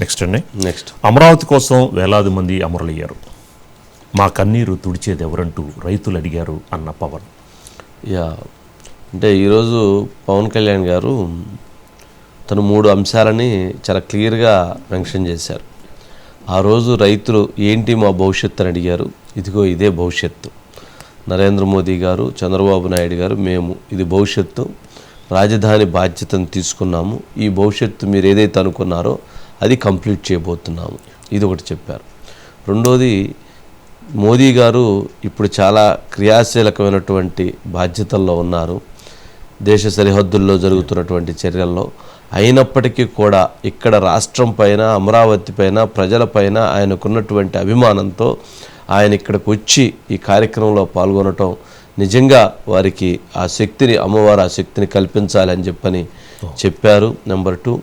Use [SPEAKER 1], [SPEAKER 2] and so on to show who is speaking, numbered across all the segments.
[SPEAKER 1] Next Amaravati కోసం వేలాది మంది అమరులయ్యారు. మా కన్నీరు తుడిచేది ఎవరంటూ రైతులు అడిగారు అన్న పవన్.
[SPEAKER 2] అంటే ఈరోజు పవన్ కళ్యాణ్ గారు తను 3 అంశాలని చాలా క్లియర్గా మెన్షన్ చేశారు. ఆ రోజు రైతులు ఏంటి మా భవిష్యత్తు అని అడిగారు. ఇదిగో ఇదే భవిష్యత్తు. నరేంద్ర మోదీ గారు, చంద్రబాబు నాయుడు గారు, మేము ఇది భవిష్యత్తు, రాజధాని బాధ్యతను తీసుకున్నాము, ఈ భవిష్యత్తు మీరు ఏదైతే అనుకున్నారో అది కంప్లీట్ చేయబోతున్నాము, ఇది ఒకటి చెప్పారు. రెండోది, మోదీ గారు ఇప్పుడు చాలా క్రియాశీలకమైనటువంటి బాధ్యతల్లో ఉన్నారు దేశ సరిహద్దుల్లో జరుగుతున్నటువంటి చర్యల్లో. అయినప్పటికీ కూడా ఇక్కడ రాష్ట్రం పైన, అమరావతి పైన, ప్రజలపైన ఆయనకున్నటువంటి అభిమానంతో ఆయన ఇక్కడికి వచ్చి ఈ కార్యక్రమంలో పాల్గొనటం నిజంగా వారికి ఆ శక్తిని, అమ్మవారు ఆ శక్తిని కల్పించాలని చెప్పారు. నెంబర్ 2.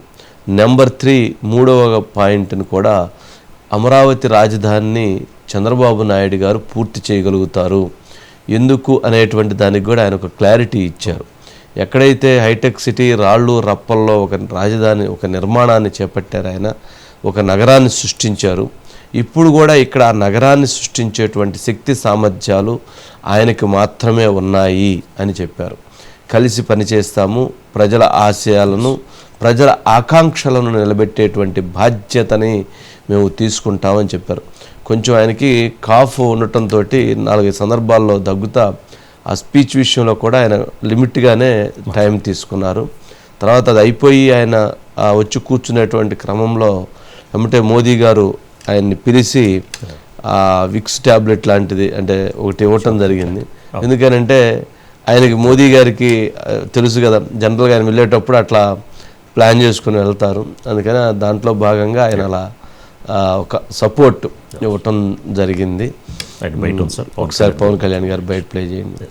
[SPEAKER 2] నెంబర్ 3, 3వ పాయింట్ని కూడా అమరావతి రాజధానిని చంద్రబాబు నాయుడు గారు పూర్తి చేయగలుగుతారు ఎందుకు అనేటువంటి దానికి కూడా ఆయన ఒక క్లారిటీ ఇచ్చారు. ఎక్కడైతే హైటెక్ సిటీ రాళ్ళు రప్పల్లో ఒక రాజధాని, ఒక నిర్మాణాన్ని చేపట్టారు, ఆయన ఒక నగరాన్ని సృష్టించారు. ఇప్పుడు కూడా ఇక్కడ ఆ నగరాన్ని సృష్టించేటువంటి శక్తి సామర్థ్యాలు ఆయనకు మాత్రమే ఉన్నాయి అని చెప్పారు. కలిసి పనిచేస్తాము, ప్రజల ఆశయాలను, ప్రజల ఆకాంక్షలను నిలబెట్టేటువంటి బాధ్యతని మేము తీసుకుంటామని చెప్పారు. కొంచెం ఆయనకి కాఫ్ ఉండటంతో 4 సందర్భాల్లో దగ్గుతా ఆ స్పీచ్ విషయంలో కూడా ఆయన లిమిట్గానే టైం తీసుకున్నారు. తర్వాత అది అయిపోయి ఆయన వచ్చి కూర్చునేటువంటి క్రమంలో ఏమంటే మోదీ గారు ఆయన్ని పిలిచి ఆ విక్స్ ట్యాబ్లెట్ లాంటిది అంటే ఒకటి ఇవ్వటం జరిగింది. ఎందుకనంటే ఆయనకి, మోదీ గారికి తెలుసు కదా, జనరల్గా ఆయన వెళ్ళేటప్పుడు అట్లా ప్లాన్ చేసుకుని వెళ్తారు. అందుకని దాంట్లో భాగంగా ఆయన అలా ఒక సపోర్ట్ ఇవ్వటం జరిగింది. ఒకసారి పవన్ కళ్యాణ్ గారు బయట ప్లే చేయండి.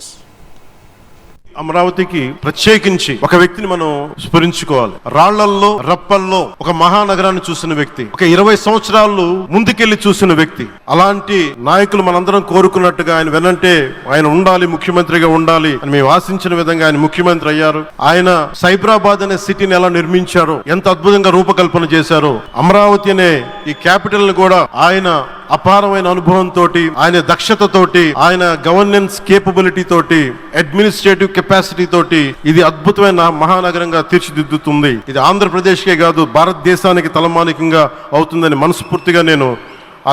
[SPEAKER 3] అమరావతికి ప్రత్యేకించి ఒక వ్యక్తిని మనం స్మరించుకోవాలి. రాళ్లల్లో రప్పల్లో ఒక మహానగరాన్ని చూసిన వ్యక్తి, ఒక 20 సంవత్సరాలు ముందుకెళ్లి చూసిన వ్యక్తి. అలాంటి నాయకులు మనందరం కోరుకున్నట్టుగా ఆయన వెనంటే ఆయన ఉండాలి, ముఖ్యమంత్రిగా ఉండాలి అని మేము ఆశించిన విధంగా ఆయన ముఖ్యమంత్రి అయ్యారు. ఆయన సైబరాబాద్ అనే సిటీని ఎలా నిర్మించారో, ఎంత అద్భుతంగా రూపకల్పన చేశారో, అమరావతి అనే ఈ క్యాపిటల్ ని కూడా ఆయన అపారమైన అనుభవంతో, ఆయన దక్షతతోటి, ఆయన గవర్నెన్స్ కేపబిలిటీ తోటి, అడ్మినిస్ట్రేటివ్ కెపాసిటీ తోటి ఇది అద్భుతమైన మహానగరంగా తీర్చిదిద్దుతుంది. ఇది ఆంధ్రప్రదేశ్కే కాదు, భారతదేశానికి తలమానికంగా అవుతుందని మనస్ఫూర్తిగా నేను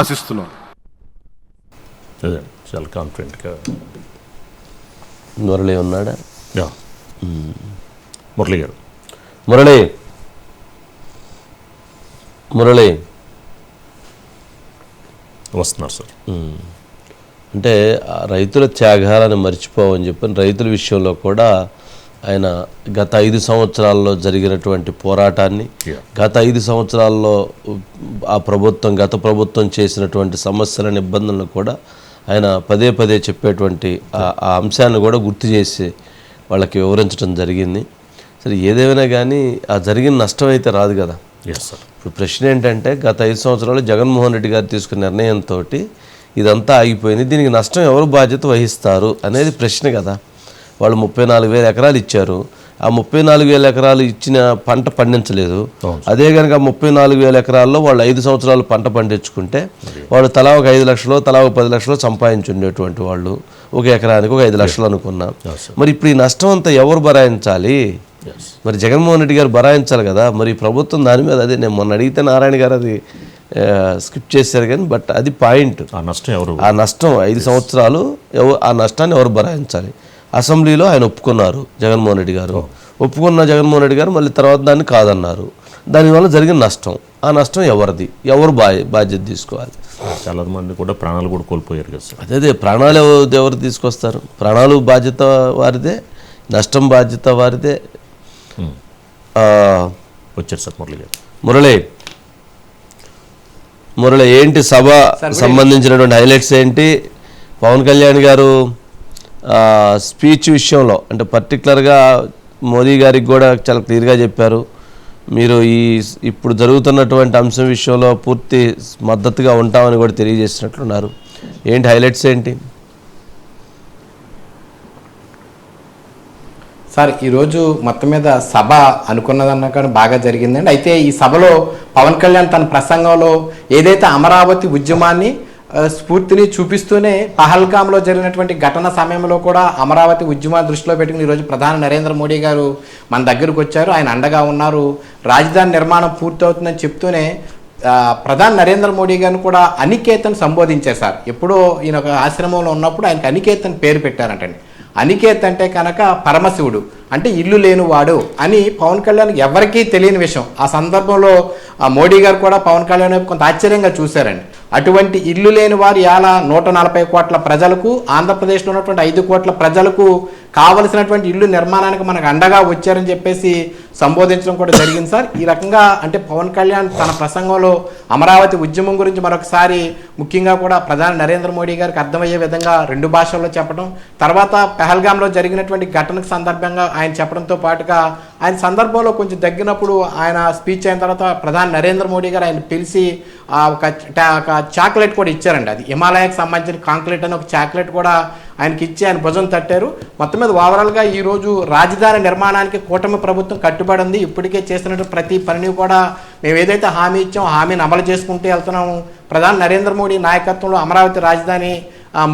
[SPEAKER 3] ఆశిస్తున్నాను.
[SPEAKER 1] చాలా కాన్ఫిడెంట్గా
[SPEAKER 2] మురళి ఉన్నాడా?
[SPEAKER 1] మురళి గారు.
[SPEAKER 2] మురళి
[SPEAKER 1] వస్తున్నారు సార్.
[SPEAKER 2] అంటే రైతుల త్యాగాలను మర్చిపోవని చెప్పని రైతుల విషయంలో కూడా ఆయన గత 5 సంవత్సరాల్లో జరిగినటువంటి పోరాటాన్ని, గత 5 సంవత్సరాల్లో గత ప్రభుత్వం చేసినటువంటి సమస్యలను, ఇబ్బందులను కూడా ఆయన పదే పదే చెప్పేటువంటి ఆ అంశాన్ని కూడా గుర్తు చేసి వాళ్ళకి వివరించడం జరిగింది. సరే, ఏదేమైనా కానీ ఆ జరిగిన నష్టం అయితే రాదు కదా. ఇప్పుడు ప్రశ్న ఏంటంటే, గత 5 సంవత్సరాలు జగన్మోహన్ రెడ్డి గారు తీసుకున్న నిర్ణయంతో ఇదంతా ఆగిపోయింది, దీనికి నష్టం ఎవరు బాధ్యత వహిస్తారు అనేది ప్రశ్న కదా. వాళ్ళు 34,000 ఎకరాలు ఇచ్చారు, ఆ 34,000 ఎకరాలు ఇచ్చిన పంట పండించలేదు. అదే కనుక 34,000 ఎకరాల్లో వాళ్ళు 5 సంవత్సరాలు పంట పండించుకుంటే వాళ్ళు తలా ఒక 5 లక్షలు, తలా ఒక 10 లక్షలు సంపాదించుండేటువంటి వాళ్ళు, ఒక ఎకరానికి ఒక 5 లక్షలు అనుకున్నా. మరి ఇప్పుడు ఈ నష్టం అంతా ఎవరు భరాయించాలి? మరి జగన్మోహన్ రెడ్డి గారు భరాయించాలి కదా. మరి ప్రభుత్వం దాని మీద, అదే నేను మొన్న అడిగితే నారాయణ గారు అది స్కిప్ చేశారు కానీ, బట్ అది పాయింట్. ఆ నష్టం 5 సంవత్సరాలు ఆ నష్టాన్ని ఎవరు భరాయించాలి? అసెంబ్లీలో ఆయన ఒప్పుకున్నారు జగన్మోహన్ రెడ్డి గారు. ఒప్పుకున్న జగన్మోహన్ రెడ్డి గారు మళ్ళీ తర్వాత దాన్ని కాదన్నారు. దానివల్ల జరిగిన నష్టం, ఆ నష్టం ఎవరిది? ఎవరు బాధ్యత తీసుకోవాలి?
[SPEAKER 1] చాలా మంది కూడా ప్రాణాలు కూడా కోల్పోయారు కదా సార్.
[SPEAKER 2] అదే ప్రాణాలు ఎవరు తీసుకొస్తారు? ప్రాణాలు బాధ్యత వారిదే, నష్టం బాధ్యత వారిదే.
[SPEAKER 1] వచ్చారు సార్ మురళి గారు.
[SPEAKER 2] మురళి ఏంటి సభ సంబంధించినటువంటి హైలైట్స్ ఏంటి? పవన్ కళ్యాణ్ గారు స్పీచ్ విషయంలో అంటే పర్టికులర్గా మోదీ గారికి కూడా చాలా క్లియర్గా చెప్పారు, మీరు ఇప్పుడు జరుగుతున్నటువంటి అంశం విషయంలో పూర్తి మద్దతుగా ఉంటామని కూడా తెలియజేసినట్లున్నారు. ఏంటి హైలైట్స్ ఏంటి?
[SPEAKER 4] సార్ ఈరోజు మొత్తం మీద సభ అనుకున్నదన్నా కానీ బాగా జరిగిందండి. అయితే ఈ సభలో పవన్ కళ్యాణ్ తన ప్రసంగంలో ఏదైతే అమరావతి ఉద్యమాన్ని స్ఫూర్తిని చూపిస్తూనే పహల్గామ్లో జరిగినటువంటి ఘటన సమయంలో కూడా అమరావతి ఉద్యమాన్ని దృష్టిలో పెట్టుకుని ఈరోజు ప్రధాని నరేంద్ర మోడీ గారు మన దగ్గరకు వచ్చారు, ఆయన అండగా ఉన్నారు, రాజధాని నిర్మాణం పూర్తవుతుందని చెప్తూనే ప్రధాని నరేంద్ర మోడీ గారిని కూడా అనికేతన్ సంబోధించారు సార్. ఎప్పుడో ఈయన ఒక ఆశ్రమంలో ఉన్నప్పుడు ఆయనకు అనికేతన్ పేరు పెట్టారంటండి. అనికేత్ అంటే కనుక పరమశివుడు, అంటే ఇల్లు లేనివాడు అని పవన్ కళ్యాణ్ ఎవరికీ తెలియని విషయం. ఆ సందర్భంలో మోడీ గారు కూడా పవన్ కళ్యాణ్ వైపు కొంత ఆశ్చర్యంగా చూశారండి. అటువంటి ఇల్లు లేని వారు ఇలా 140 కోట్ల ప్రజలకు, ఆంధ్రప్రదేశ్లో ఉన్నటువంటి 5 కోట్ల ప్రజలకు కావలసినటువంటి ఇల్లు నిర్మాణానికి మనకు అండగా వచ్చారని చెప్పేసి సంబోధించడం కూడా జరిగింది సార్. ఈ రకంగా అంటే పవన్ కళ్యాణ్ తన ప్రసంగంలో అమరావతి ఉద్యమం గురించి మరొకసారి ముఖ్యంగా కూడా ప్రధాని నరేంద్ర మోడీ గారికి అర్థమయ్యే విధంగా 2 భాషల్లో చెప్పడం, తర్వాత పెహల్గాంలో జరిగినటువంటి ఘటనకు సందర్భంగా ఆయన చెప్పడంతో పాటుగా ఆయన సందర్భంలో కొంచెం తగ్గినప్పుడు ఆయన స్పీచ్ అయిన తర్వాత ప్రధాని నరేంద్ర మోడీ గారు ఆయన పిలిచి ఒక చాక్లెట్ కూడా ఇచ్చారండి. అది హిమాలయాకి సంబంధించిన కాంక్లెట్ అని ఒక చాక్లెట్ కూడా ఆయనకి ఇచ్చి ఆయన భుజం తట్టారు. మొత్తం మీద ఓవరాల్గా ఈరోజు రాజధాని నిర్మాణానికి కూటమి ప్రభుత్వం కట్టుబడి ఉంది. ఇప్పటికే చేస్తున్నట్టు ప్రతి పనిని కూడా మేము ఏదైతే హామీ ఇచ్చామో హామీని అమలు చేసుకుంటూ వెళ్తున్నాము. ప్రధాని నరేంద్ర మోడీ నాయకత్వంలో అమరావతి రాజధాని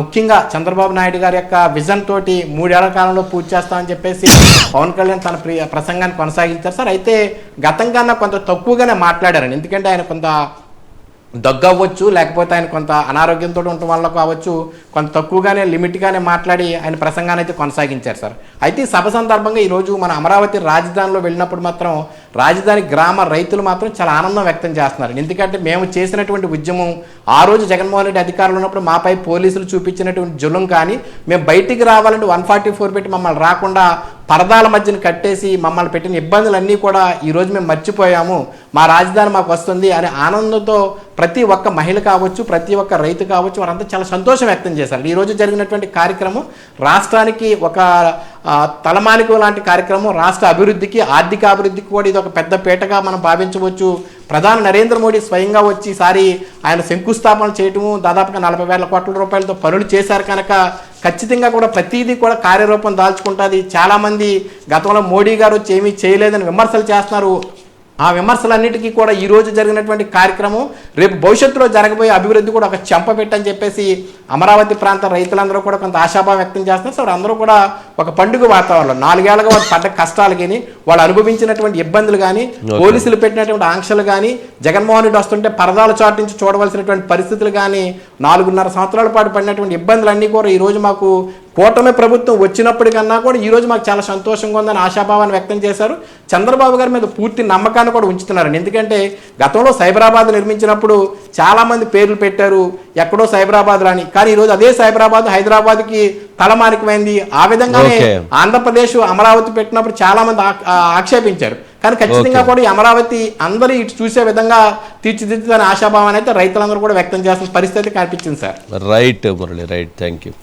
[SPEAKER 4] ముఖ్యంగా చంద్రబాబు నాయుడు గారి యొక్క విజన్ తోటి 3 ఏళ్ల కాలంలో పూర్తి చేస్తామని చెప్పేసి పవన్ కళ్యాణ్ తన ప్రసంగాన్ని కొనసాగించారు సార్. అయితే గతం కన్నా కొంత తక్కువగానే మాట్లాడారండి. ఎందుకంటే ఆయన కొంత దగ్గు అవ్వచ్చు, లేకపోతే ఆయన కొంత అనారోగ్యంతో ఉండటం వల్ల కావచ్చు, కొంత తక్కువగానే లిమిట్గానే మాట్లాడి ఆయన ప్రసంగాన్ని అయితే కొనసాగించారు సార్. అయితే ఈ సభ సందర్భంగా ఈరోజు మన అమరావతి రాజధానిలో వెళ్ళినప్పుడు మాత్రం రాజధాని గ్రామ రైతులు మాత్రం చాలా ఆనందం వ్యక్తం చేస్తున్నారు. ఎందుకంటే మేము చేసినటువంటి ఉద్యమం ఆ రోజు జగన్మోహన్ రెడ్డి అధికారంలో ఉన్నప్పుడు మాపై పోలీసులు చూపించినటువంటి జులుం కానీ, మేము బయటికి రావాలంటే 144 పెట్టి మమ్మల్ని రాకుండా పరదాల మధ్యన కట్టేసి మమ్మల్ని పెట్టిన ఇబ్బందులన్నీ కూడా ఈరోజు మేము మర్చిపోయాము, మా రాజధాని మాకు వస్తుంది అనే ఆనందంతో ప్రతి ఒక్క మహిళ కావచ్చు, ప్రతి ఒక్క రైతు కావచ్చు, వారంతా చాలా సంతోషం వ్యక్తం చేశారు. ఈరోజు జరిగినటువంటి కార్యక్రమం రాష్ట్రానికి ఒక తలమానికం లాంటి కార్యక్రమం, రాష్ట్ర అభివృద్ధికి, ఆర్థిక అభివృద్ధికి కూడా ఇది ఒక పెద్ద పీటగా మనం భావించవచ్చు. ప్రధాని నరేంద్ర మోడీ స్వయంగా వచ్చి ఈసారి ఆయన శంకుస్థాపన చేయటము, దాదాపుగా 40,000 కోట్ల రూపాయలతో పనులు చేశారు కనుక ఖచ్చితంగా కూడా ప్రతిదీ కూడా కార్యరూపం దాల్చుకుంటుంది. చాలామంది గతంలో మోడీ గారు వచ్చి ఏమీ చేయలేదని విమర్శలు చేస్తున్నారు. ఆ విమర్శలన్నిటికీ కూడా ఈరోజు జరిగినటువంటి కార్యక్రమం రేపు భవిష్యత్తులో జరగబోయే అభివృద్ధి కూడా ఒక చెంపపెట్టని చెప్పేసి అమరావతి ప్రాంత రైతులందరూ కూడా కొంత ఆశాభావం వ్యక్తం చేస్తున్నారు. సో అందరూ కూడా ఒక పండుగ వాతావరణంలో 4 ఏళ్ళగా వాళ్ళు పడ్డ కష్టాలు కానీ, వాళ్ళు అనుభవించినటువంటి ఇబ్బందులు కానీ, పోలీసులు పెట్టినటువంటి ఆంక్షలు కానీ, జగన్మోహన్ రెడ్డి వస్తుంటే పరదాల చాటు నుంచి చూడవలసినటువంటి పరిస్థితులు కానీ, 4.5 సంవత్సరాల పాటు పడినటువంటి ఇబ్బందులన్నీ కూడా ఈరోజు మాకు కూటమి ప్రభుత్వం వచ్చినప్పటికన్నా కూడా ఈరోజు మాకు చాలా సంతోషంగా ఉందని ఆశాభావాన్ని వ్యక్తం చేశారు. చంద్రబాబు గారి మీద పూర్తి నమ్మకాన్ని కూడా ఉంచుతున్నారండి. ఎందుకంటే గతంలో సైబరాబాద్ నిర్మించినప్పుడు చాలామంది పేర్లు పెట్టారు ఎక్కడో సైబరాబాద్ రాని, కానీ ఈరోజు అదే సైబరాబాద్ హైదరాబాద్కి తలమానికమైంది. ఆ విధంగానే ఆంధ్రప్రదేశ్ అమరావతి పెట్టినప్పుడు చాలా మంది ఆక్షేపించారు. కానీ ఖచ్చితంగా కూడా ఈ అమరావతి అందరూ ఇటు చూసే విధంగా తీర్చిదిద్దుతున్న ఆశాభావాన్ని అయితే రైతులందరూ కూడా వ్యక్తం చేస్తున్న పరిస్థితి కనిపించింది sir.
[SPEAKER 2] Right Murali, right, thank you.